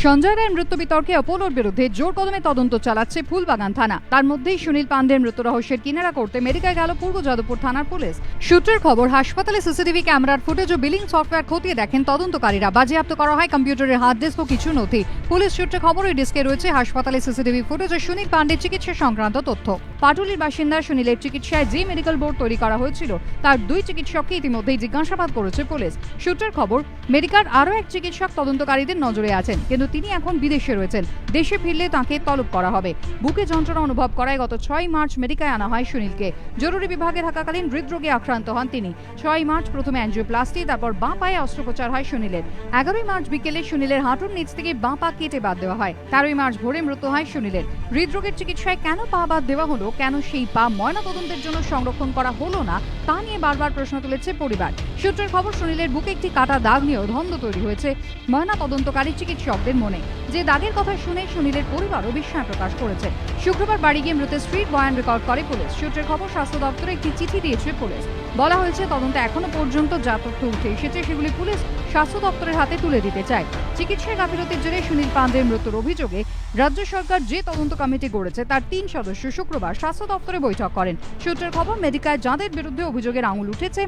সঞ্জয় রায়ের মৃত্যু বিতর্কে অপোলোর বিরুদ্ধে জোর কদমে তদন্ত চালাচ্ছে ফুলবাগান থানা। তার মধ্যেই সুনীল পান্ডের মৃত্যু রহস্যের কিনারা করতে মেডিকেল গেল পূর্ব যাদবপুর থানার পুলিশ। সূত্রের খবর, হাসপাতালে সিসিটিভি ক্যামেরার ফুটেজ ও বিলিং সফটওয়্যার খতিয়ে দেখেন তদন্তকারীরা। বাজেয়াপ্ত করা হয় কম্পিউটারের হার্ড ডিস্ক ও কিছু নথি। পুলিশ সূত্রে খবর, ওই ডিস্কে রয়েছে হাসপাতালে সিসিটিভি ফুটেজ ও সুনীল পান্ডের চিকিৎসা সংক্রান্ত তথ্য। পাটুলির বাসিন্দা সুনীলের চিকিৎসায় যে মেডিকেল বোর্ড তৈরি করা হয়েছিল তার 2 চিকিৎসককে ইতিমধ্যেই জিজ্ঞাসাবাদ করেছে পুলিশ। সূত্রের খবর, মেডিকেল আরও এক চিকিৎসক তদন্তকারীদের নজরে আছেন, কিন্তু তিনি এখন বিদেশে রয়েছেন। দেশে ফিরলে তাঁকে তলব করা হবে। বুকে যন্ত্রণা অনুভব করায় গত 6 মার্চ মেডিকেলে আনা হয় সুনীলকে। জরুরি বিভাগে থাকাকালীন হৃদরোগে আক্রান্ত হন তিনি। 6 মার্চ প্রথমে অ্যাঞ্জিওপ্লাস্টি, তারপর বাঁ পায়ে অস্ত্রোপচার হয় সুনীলের। 11 মার্চ বিকেলে সুনীলের হাঁটুর নিচ থেকে বাঁ পা কেটে বাদ দেওয়া হয়। 13 মার্চ ভোরে মৃত্যু হয় সুনীলের। হৃদরোগের চিকিৎসায় কেন পা বাদ দেওয়া হলো, কেন সেই পা ময়নাতদন্তের জন্য সংরক্ষণ করা হলো না, তা নিয়ে বারবার প্রশ্ন তুলেছে পরিবার। সূত্রের খবর, সুনীলের বুকে একটি কাটা দাগ নিয়েও দ্বন্দ্ব তৈরি হয়েছে ময়নাতদন্তকারী চিকিৎসকদের মনে। যে দাগের কথা শুনে সুনীলের পরিবারও বিস্ময় প্রকাশ করেছে। শুক্রবার বাড়ি গিয়ে মৃতের স্ত্রীর বয়ান রেকর্ড করে পুলিশ। সূত্রের খবর, স্বাস্থ্য দপ্তরে একটি চিঠি দিয়েছে পুলিশ। বলা হয়েছে, তদন্তে এখনো পর্যন্ত যা তথ্য উঠে এসেছে সেগুলি পুলিশ স্বাস্থ্য দপ্তরের হাতে তুলে দিতে চায়। চিকিৎসায় গাফিলতির জেরে সুনীল পান্ডের মৃত্যুর অভিযোগে রাজ্য সরকার যে তদন্ত কমিটি গড়েছে তার 3 সদস্য শুক্রবার স্বাস্থ্য দপ্তরে বৈঠক করেন। সূত্রের খবর, মেডিকেল যাঁদের বিরুদ্ধে অভিযোগের আঙুল উঠেছে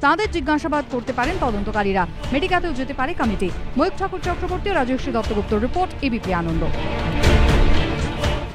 তাঁদের জিজ্ঞাসাবাদ করতে পারেন তদন্তকারীরা। মেডিকেলেও যেতে পারে কমিটি। ময়ূখ ঠাকুর চক্রবর্তী ও রাজশ্রী দত্তগুপ্তর রিপোর্ট, এবিপি আনন্দ।